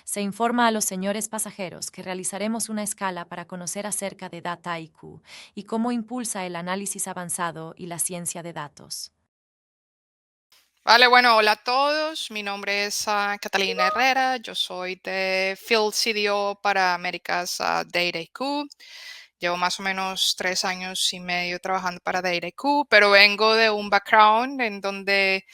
Se informa a los señores pasajeros que realizaremos una escala para conocer acerca de Data IQ y cómo impulsa el análisis avanzado y la ciencia de datos. Vale, bueno, hola a todos. Mi nombre es Catalina Herrera. Yo soy de Field CDO para Américas DataIQ. Llevo más o menos 3 años y medio trabajando para DataIQ, pero vengo de un background en donde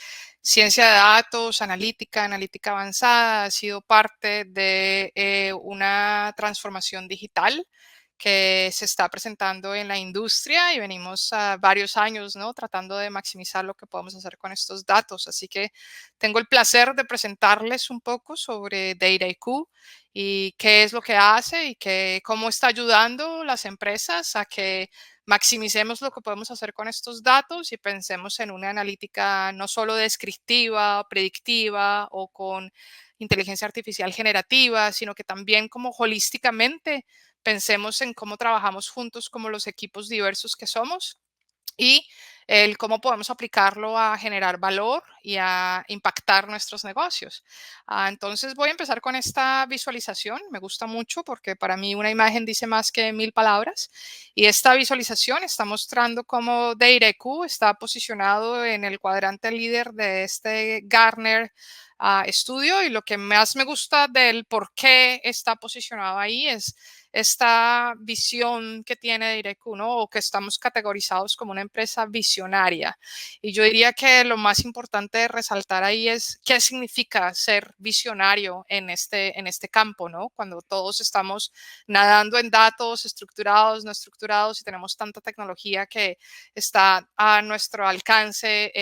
ciencia de datos, analítica avanzada ha sido parte de una transformación digital que se está presentando en la industria y venimos a varios años, ¿no? Tratando de maximizar lo que podemos hacer con estos datos. Así que tengo el placer de presentarles un poco sobre DataIQ y qué es lo que hace y cómo está ayudando las empresas a que maximicemos lo que podemos hacer con estos datos y pensemos en una analítica no solo descriptiva, predictiva o con inteligencia artificial generativa, sino que también como holísticamente pensemos en cómo trabajamos juntos como los equipos diversos que somos y el cómo podemos aplicarlo a generar valor y a impactar nuestros negocios. Entonces voy a empezar con esta visualización. Me gusta mucho porque para mí una imagen dice más que 1000 palabras. Y esta visualización está mostrando cómo DataIQ está posicionado en el cuadrante líder de este Gartner estudio. Y lo que más me gusta del por qué está posicionado ahí es esta visión que tiene Direcu, ¿no? O que estamos categorizados como una empresa visionaria. Y yo diría que lo más importante de resaltar ahí es qué significa ser visionario en este campo, ¿no? Cuando todos estamos nadando en datos estructurados, no estructurados y tenemos tanta tecnología que está a nuestro alcance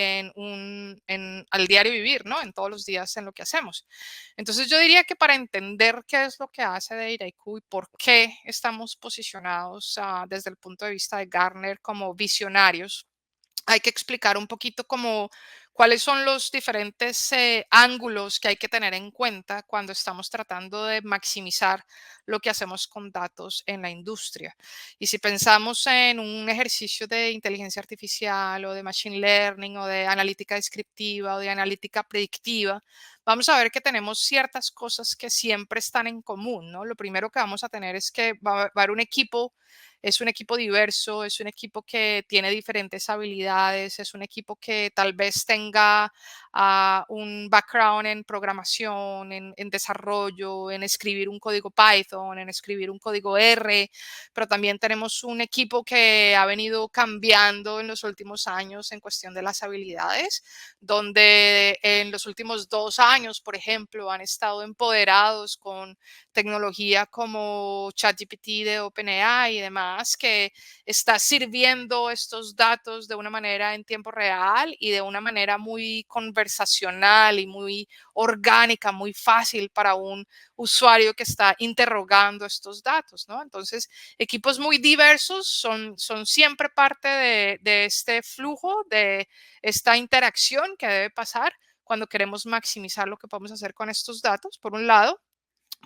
al diario vivir, ¿no? En todos los días en lo que hacemos. Entonces yo diría que para entender qué es lo que hace Dataiku y por qué estamos posicionados desde el punto de vista de Gartner como visionarios, hay que explicar un poquito como cuáles son los diferentes ángulos que hay que tener en cuenta cuando estamos tratando de maximizar lo que hacemos con datos en la industria. Y si pensamos en un ejercicio de inteligencia artificial o de machine learning o de analítica descriptiva o de analítica predictiva, vamos a ver que tenemos ciertas cosas que siempre están en común, ¿no? Lo primero que vamos a tener es que va a haber un equipo, es un equipo diverso, es un equipo que tiene diferentes habilidades, es un equipo que tal vez tenga un background en programación, en desarrollo, en escribir un código Python, en escribir un código R, pero también tenemos un equipo que ha venido cambiando en los últimos años en cuestión de las habilidades, donde en los últimos 2 años, por ejemplo, han estado empoderados con tecnología como ChatGPT de OpenAI y demás, que está sirviendo estos datos de una manera en tiempo real y de una manera muy conversacional y muy orgánica, muy fácil para un usuario que está interrogando estos datos, ¿no? Entonces, equipos muy diversos son siempre parte de este flujo, de esta interacción que debe pasar cuando queremos maximizar lo que podemos hacer con estos datos, por un lado.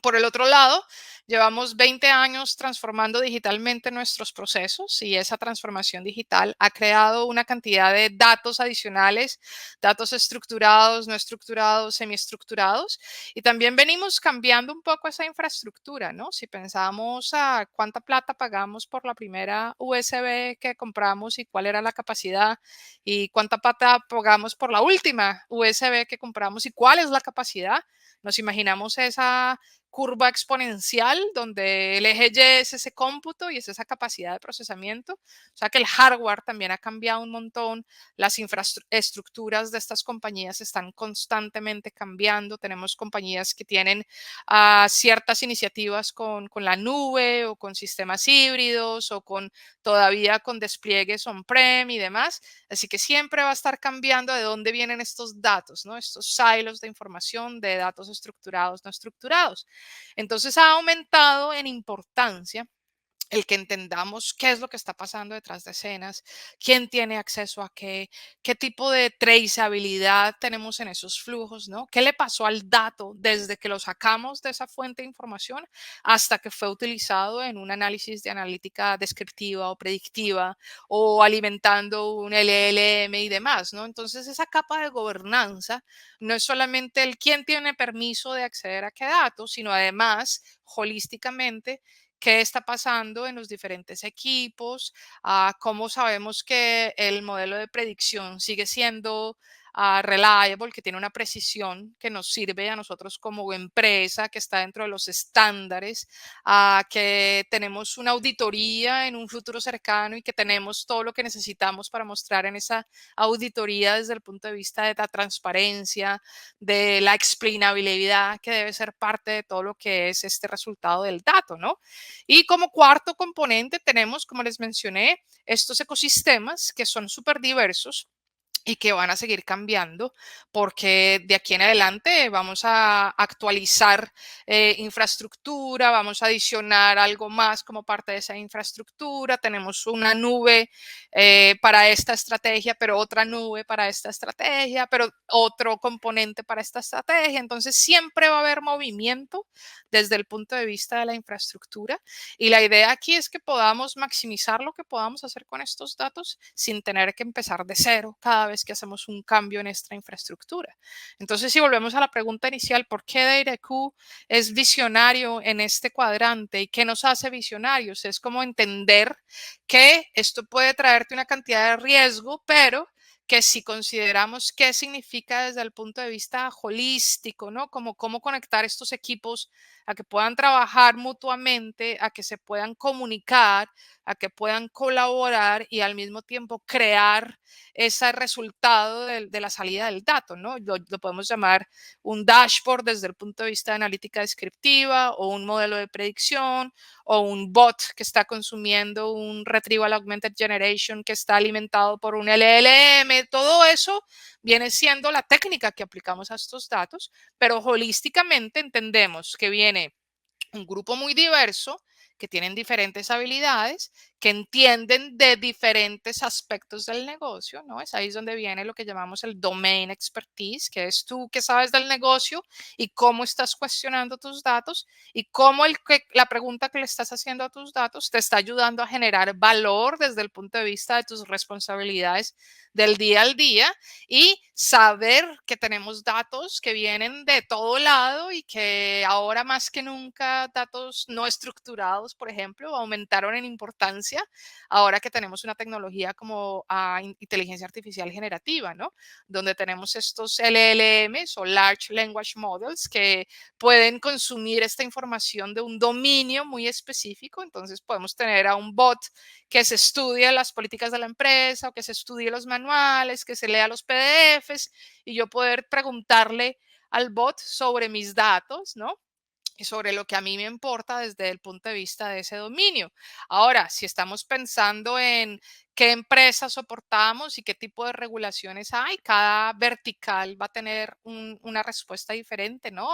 Por el otro lado, llevamos 20 años transformando digitalmente nuestros procesos y esa transformación digital ha creado una cantidad de datos adicionales, datos estructurados, no estructurados, semiestructurados, y también venimos cambiando un poco esa infraestructura, ¿no? Si pensamos a cuánta plata pagamos por la primera USB que compramos y cuál era la capacidad y cuánta plata pagamos por la última USB que compramos y cuál es la capacidad, nos imaginamos esa curva exponencial donde el eje Y es ese cómputo y es esa capacidad de procesamiento. O sea que el hardware también ha cambiado un montón, las infraestructuras de estas compañías están constantemente cambiando. Tenemos compañías que tienen ciertas iniciativas con la nube o con sistemas híbridos o todavía con despliegues on-prem y demás. Así que siempre va a estar cambiando de dónde vienen estos datos, ¿no? Estos silos de información de datos estructurados, no estructurados. Entonces ha aumentado en importancia el que entendamos qué es lo que está pasando detrás de escenas, quién tiene acceso a qué, qué tipo de traceabilidad tenemos en esos flujos, ¿no? ¿Qué le pasó al dato desde que lo sacamos de esa fuente de información hasta que fue utilizado en un análisis de analítica descriptiva o predictiva o alimentando un LLM y demás, ¿no? Entonces, esa capa de gobernanza no es solamente el quién tiene permiso de acceder a qué datos, sino además, holísticamente, qué está pasando en los diferentes equipos, cómo sabemos que el modelo de predicción sigue siendo reliable, que tiene una precisión que nos sirve a nosotros como empresa, que está dentro de los estándares, que tenemos una auditoría en un futuro cercano y que tenemos todo lo que necesitamos para mostrar en esa auditoría desde el punto de vista de la transparencia, de la explainabilidad, que debe ser parte de todo lo que es este resultado del dato, ¿no? Y como cuarto componente tenemos, como les mencioné, estos ecosistemas que son súper diversos y que van a seguir cambiando porque de aquí en adelante vamos a actualizar infraestructura, vamos a adicionar algo más como parte de esa infraestructura, tenemos una nube para esta estrategia, pero otra nube para esta estrategia, pero otro componente para esta estrategia. Entonces siempre va a haber movimiento desde el punto de vista de la infraestructura y la idea aquí es que podamos maximizar lo que podamos hacer con estos datos sin tener que empezar de cero cada vez que hacemos un cambio en nuestra infraestructura. Entonces, si volvemos a la pregunta inicial, ¿por qué DataQ es visionario en este cuadrante y qué nos hace visionarios? Es como entender que esto puede traerte una cantidad de riesgo, pero que si consideramos qué significa desde el punto de vista holístico, ¿no? Como cómo conectar estos equipos a que puedan trabajar mutuamente, a que se puedan comunicar, a que puedan colaborar y al mismo tiempo crear ese resultado de la salida del dato, ¿no? Lo podemos llamar un dashboard desde el punto de vista de analítica descriptiva o un modelo de predicción o un bot que está consumiendo un Retrieval Augmented Generation que está alimentado por un LLM. Todo eso viene siendo la técnica que aplicamos a estos datos, pero holísticamente entendemos que viene un grupo muy diverso, que tienen diferentes habilidades, que entienden de diferentes aspectos del negocio, ¿no? Es ahí donde viene lo que llamamos el domain expertise, que es tú que sabes del negocio y cómo estás cuestionando tus datos y cómo la pregunta que le estás haciendo a tus datos te está ayudando a generar valor desde el punto de vista de tus responsabilidades del día al día y saber que tenemos datos que vienen de todo lado y que ahora más que nunca datos no estructurados, por ejemplo, aumentaron en importancia ahora que tenemos una tecnología como inteligencia artificial generativa, ¿no? Donde tenemos estos LLMs o Large Language Models que pueden consumir esta información de un dominio muy específico. Entonces podemos tener a un bot que se estudie las políticas de la empresa o que se estudie los manuales, que se lea los PDFs y yo poder preguntarle al bot sobre mis datos, ¿no? Y sobre lo que a mí me importa desde el punto de vista de ese dominio. Ahora, si estamos pensando en qué empresas soportamos y qué tipo de regulaciones hay, cada vertical va a tener una respuesta diferente, ¿no?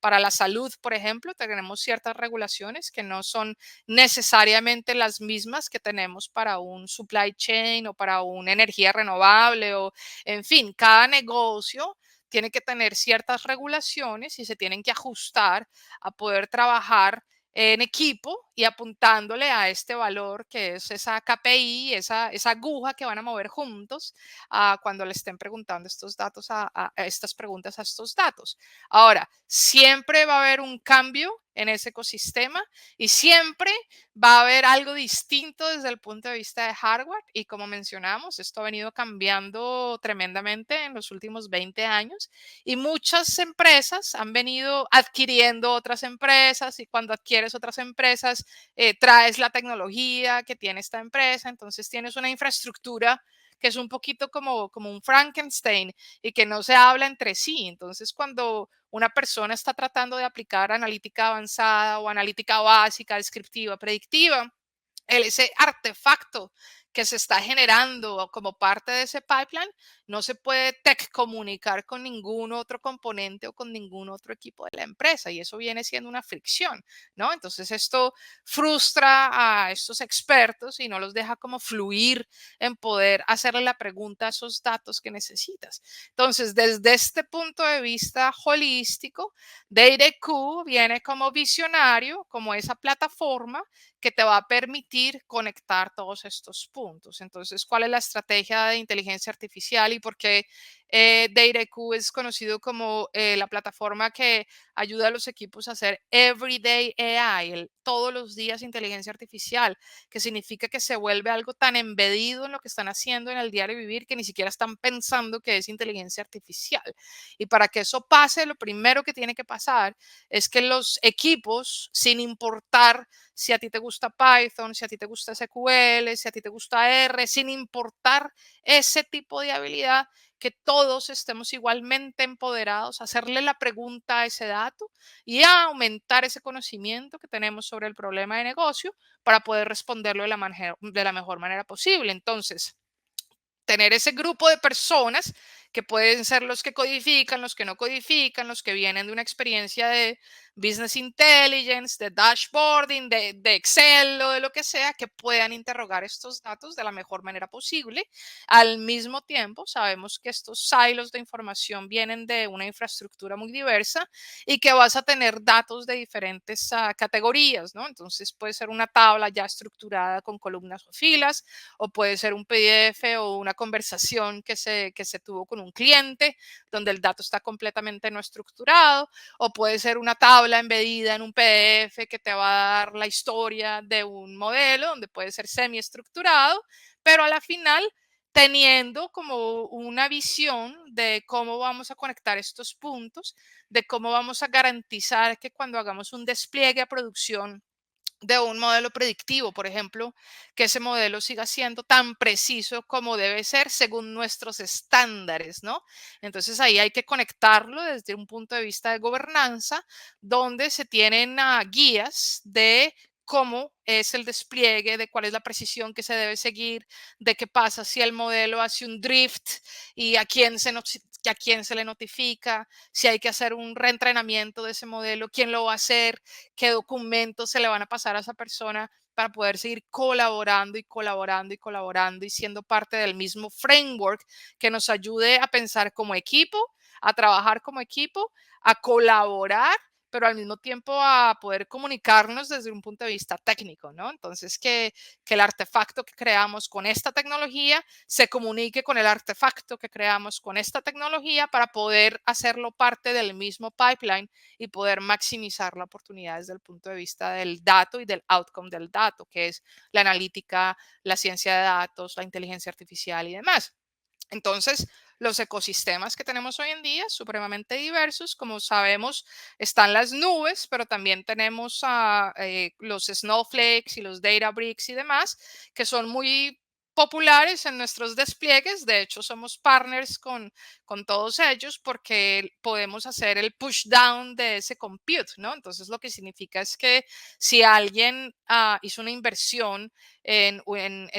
Para la salud, por ejemplo, tenemos ciertas regulaciones que no son necesariamente las mismas que tenemos para un supply chain o para una energía renovable o, en fin, cada negocio tiene que tener ciertas regulaciones y se tienen que ajustar a poder trabajar en equipo y apuntándole a este valor que es esa KPI, esa aguja que van a mover juntos cuando le estén preguntando estos datos, a estas preguntas a estos datos. Ahora, siempre va a haber un cambio en ese ecosistema y siempre va a haber algo distinto desde el punto de vista de hardware y como mencionamos, esto ha venido cambiando tremendamente en los últimos 20 años y muchas empresas han venido adquiriendo otras empresas y cuando adquieres otras empresas, traes la tecnología que tiene esta empresa, entonces tienes una infraestructura que es un poquito como un Frankenstein y que no se habla entre sí. Entonces, cuando una persona está tratando de aplicar analítica avanzada o analítica básica, descriptiva, predictiva, ese artefacto que se está generando como parte de ese pipeline, no se puede tech comunicar con ningún otro componente o con ningún otro equipo de la empresa y eso viene siendo una fricción, ¿no? Entonces esto frustra a estos expertos y no los deja como fluir en poder hacerle la pregunta a esos datos que necesitas. Entonces, desde este punto de vista holístico, DataQ viene como visionario, como esa plataforma que te va a permitir conectar todos estos puntos. Entonces, ¿cuál es la estrategia de inteligencia artificial y por qué DataQ es conocido como la plataforma que ayuda a los equipos a hacer everyday AI, todos los días inteligencia artificial, que significa que se vuelve algo tan embedido en lo que están haciendo en el diario vivir que ni siquiera están pensando que es inteligencia artificial? Y para que eso pase, lo primero que tiene que pasar es que los equipos, sin importar si a ti te gusta Python, si a ti te gusta SQL, si a ti te gusta R, sin importar ese tipo de habilidad, que todos estemos igualmente empoderados, a hacerle la pregunta a ese dato y a aumentar ese conocimiento que tenemos sobre el problema de negocio para poder responderlo de la mejor manera posible. Entonces, tener ese grupo de personas que pueden ser los que codifican, los que no codifican, los que vienen de una experiencia de business intelligence, de dashboarding, de Excel o de lo que sea, que puedan interrogar estos datos de la mejor manera posible. Al mismo tiempo, sabemos que estos silos de información vienen de una infraestructura muy diversa y que vas a tener datos de diferentes categorías, ¿no? Entonces puede ser una tabla ya estructurada con columnas o filas, o puede ser un PDF o una conversación que se tuvo con un cliente donde el dato está completamente no estructurado, o puede ser una tabla embedida en un PDF que te va a dar la historia de un modelo donde puede ser semi estructurado, pero a la final teniendo como una visión de cómo vamos a conectar estos puntos, de cómo vamos a garantizar que cuando hagamos un despliegue a producción de un modelo predictivo, por ejemplo, que ese modelo siga siendo tan preciso como debe ser según nuestros estándares, ¿no? Entonces ahí hay que conectarlo desde un punto de vista de gobernanza, donde se tienen guías de cómo es el despliegue, de cuál es la precisión que se debe seguir, de qué pasa si el modelo hace un drift y a quién se le notifica, si hay que hacer un reentrenamiento de ese modelo, quién lo va a hacer, qué documentos se le van a pasar a esa persona para poder seguir colaborando y colaborando y colaborando y siendo parte del mismo framework que nos ayude a pensar como equipo, a trabajar como equipo, a colaborar, pero al mismo tiempo a poder comunicarnos desde un punto de vista técnico, ¿no? Entonces, que el artefacto que creamos con esta tecnología se comunique con el artefacto que creamos con esta tecnología para poder hacerlo parte del mismo pipeline y poder maximizar la oportunidad desde el punto de vista del dato y del outcome del dato, que es la analítica, la ciencia de datos, la inteligencia artificial y demás. Entonces, los ecosistemas que tenemos hoy en día, supremamente diversos, como sabemos, están las nubes, pero también tenemos los Snowflakes y los Databricks y demás, que son muy populares en nuestros despliegues. De hecho, somos partners con todos ellos porque podemos hacer el push down de ese compute, ¿no? Entonces, lo que significa es que si alguien hizo una inversión en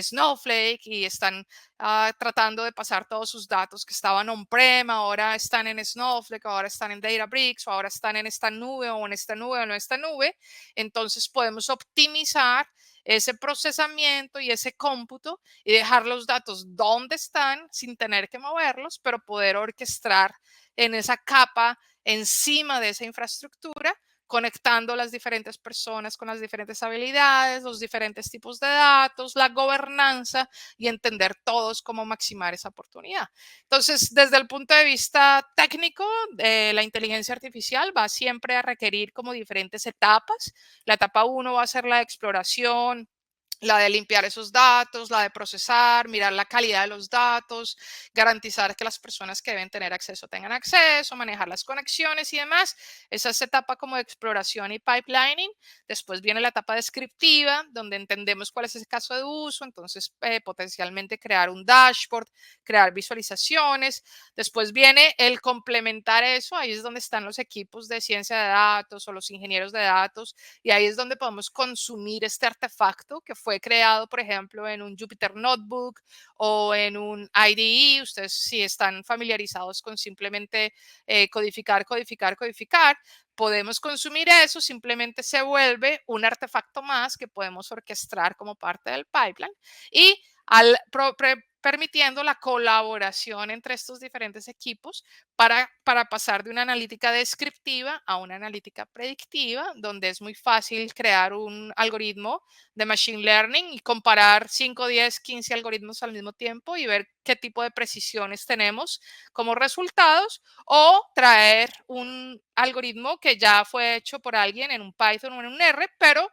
Snowflake y están tratando de pasar todos sus datos que estaban on-prem, ahora están en Snowflake, ahora están en Databricks, o ahora están en esta nube o en esta nube o en esta nube. Entonces podemos optimizar ese procesamiento y ese cómputo y dejar los datos donde están sin tener que moverlos, pero poder orquestar en esa capa encima de esa infraestructura, conectando las diferentes personas con las diferentes habilidades, los diferentes tipos de datos, la gobernanza y entender todos cómo maximar esa oportunidad. Entonces, desde el punto de vista técnico, la inteligencia artificial va siempre a requerir como diferentes etapas. La etapa uno va a ser la de exploración, la de limpiar esos datos, la de procesar, mirar la calidad de los datos, garantizar que las personas que deben tener acceso tengan acceso, manejar las conexiones y demás. Esa es etapa como de exploración y pipelining. Después viene la etapa descriptiva, donde entendemos cuál es ese caso de uso, entonces potencialmente crear un dashboard, crear visualizaciones. Después viene el complementar eso, ahí es donde están los equipos de ciencia de datos o los ingenieros de datos, y ahí es donde podemos consumir este artefacto que fue creado, por ejemplo, en un Jupyter Notebook o en un IDE. Ustedes si están familiarizados con simplemente codificar, codificar, codificar, podemos consumir eso, simplemente se vuelve un artefacto más que podemos orquestar como parte del pipeline y permitiendo la colaboración entre estos diferentes equipos para pasar de una analítica descriptiva a una analítica predictiva, donde es muy fácil crear un algoritmo de machine learning y comparar 5, 10, 15 algoritmos al mismo tiempo y ver qué tipo de precisiones tenemos como resultados, o traer un algoritmo que ya fue hecho por alguien en un Python o en un R, pero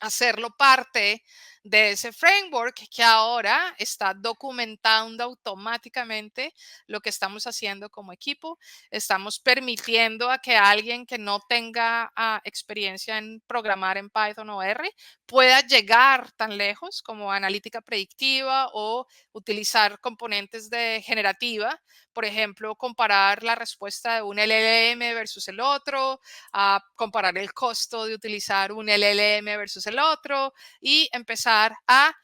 hacerlo parte de ese framework que ahora está documentando automáticamente lo que estamos haciendo como equipo. Estamos permitiendo a que alguien que no tenga experiencia en programar en Python o R pueda llegar tan lejos como analítica predictiva o utilizar componentes de generativa. Por ejemplo, comparar la respuesta de un LLM versus el otro, a comparar el costo de utilizar un LLM versus el otro y empezar a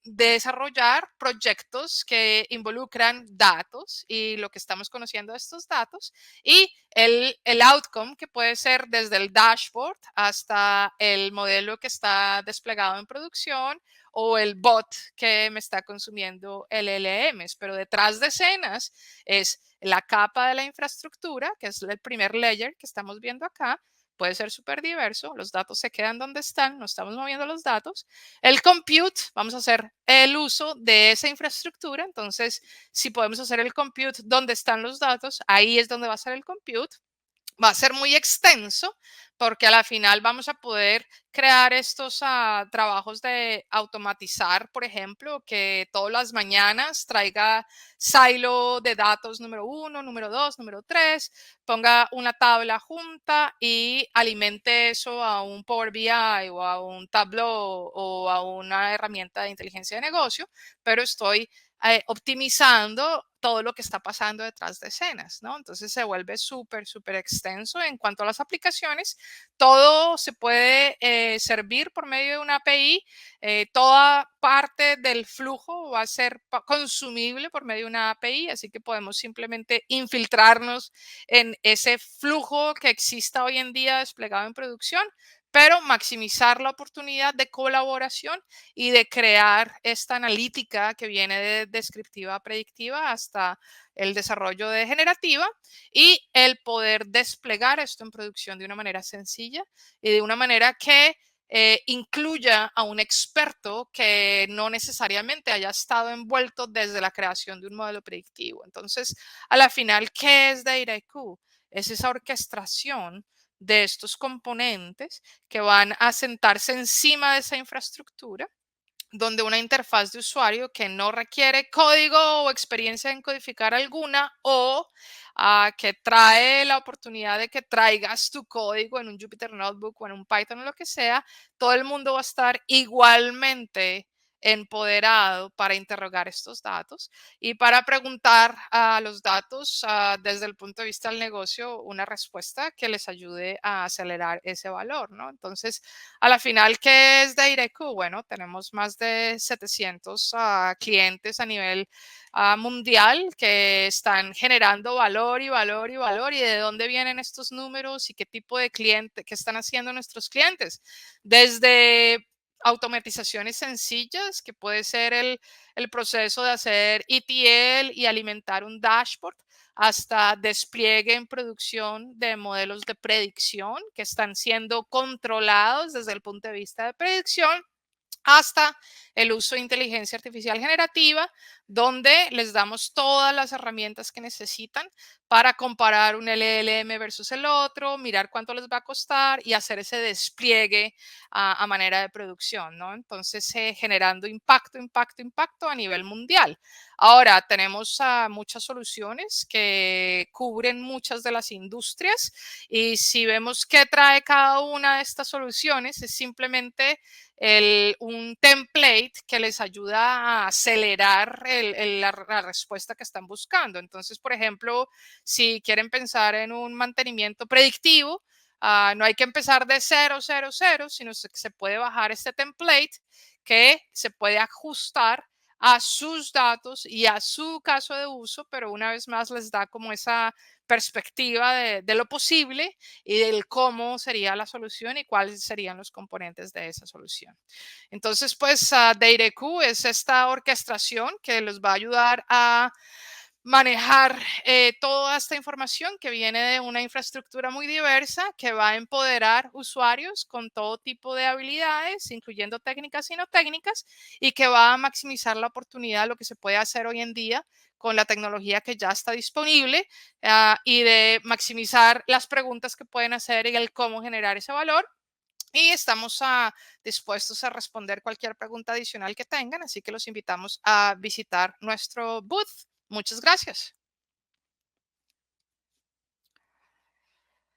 desarrollar proyectos que involucran datos y lo que estamos conociendo de estos datos y el outcome que puede ser desde el dashboard hasta el modelo que está desplegado en producción o el bot que me está consumiendo LLMs, pero detrás de escenas es la capa de la infraestructura, que es el primer layer que estamos viendo acá. Puede ser súper diverso, los datos se quedan donde están, no estamos moviendo los datos. El compute, vamos a hacer el uso de esa infraestructura, entonces si podemos hacer el compute donde están los datos, ahí es donde va a ser el compute. Va a ser muy extenso porque a la final vamos a poder crear estos trabajos de automatizar, por ejemplo, que todas las mañanas traiga silo de datos número 1, número 2, número 3, ponga una tabla junta y alimente eso a un Power BI o a un Tableau o a una herramienta de inteligencia de negocio, pero estoy optimizando todo lo que está pasando detrás de escenas, ¿no? Entonces se vuelve súper, súper extenso en cuanto a las aplicaciones. Todo se puede servir por medio de una API. Toda parte del flujo va a ser consumible por medio de una API, así que podemos simplemente infiltrarnos en ese flujo que exista hoy en día desplegado en producción, pero maximizar la oportunidad de colaboración y de crear esta analítica que viene de descriptiva a predictiva hasta el desarrollo de generativa y el poder desplegar esto en producción de una manera sencilla y de una manera que incluya a un experto que no necesariamente haya estado envuelto desde la creación de un modelo predictivo. Entonces, a la final, ¿qué es DataIQ? Es esa orquestación de estos componentes que van a sentarse encima de esa infraestructura, donde una interfaz de usuario que no requiere código o experiencia en codificar alguna o que trae la oportunidad de que traigas tu código en un Jupyter Notebook o en un Python o lo que sea, todo el mundo va a estar igualmente empoderado para interrogar estos datos y para preguntar a los datos desde el punto de vista del negocio una respuesta que les ayude a acelerar ese valor, ¿no? Entonces, a la final, ¿qué es DataIQ? Bueno, tenemos más de 700 clientes a nivel mundial que están generando valor y valor y valor. ¿Y de dónde vienen estos números y qué tipo de cliente, qué están haciendo nuestros clientes? Desde automatizaciones sencillas, que puede ser el proceso de hacer ETL y alimentar un dashboard, hasta despliegue en producción de modelos de predicción que están siendo controlados desde el punto de vista de predicción, hasta el uso de inteligencia artificial generativa, donde les damos todas las herramientas que necesitan para comparar un LLM versus el otro, mirar cuánto les va a costar y hacer ese despliegue a manera de producción, ¿no? Entonces, generando impacto, impacto, impacto a nivel mundial. Ahora, tenemos muchas soluciones que cubren muchas de las industrias y si vemos qué trae cada una de estas soluciones, es simplemente un template que les ayuda a acelerar la respuesta que están buscando. Entonces, por ejemplo, si quieren pensar en un mantenimiento predictivo, No hay que empezar de cero, cero, cero, sino que se puede bajar este template que se puede ajustar a sus datos y a su caso de uso, pero una vez más les da como esa perspectiva de lo posible y del cómo sería la solución y cuáles serían los componentes de esa solución. Entonces, pues DataQ es esta orquestación que los va a ayudar a manejar toda esta información que viene de una infraestructura muy diversa, que va a empoderar usuarios con todo tipo de habilidades, incluyendo técnicas y no técnicas, y que va a maximizar la oportunidad de lo que se puede hacer hoy en día con la tecnología que ya está disponible y de maximizar las preguntas que pueden hacer y el cómo generar ese valor. Y estamos dispuestos a responder cualquier pregunta adicional que tengan, así que los invitamos a visitar nuestro booth. Muchas gracias.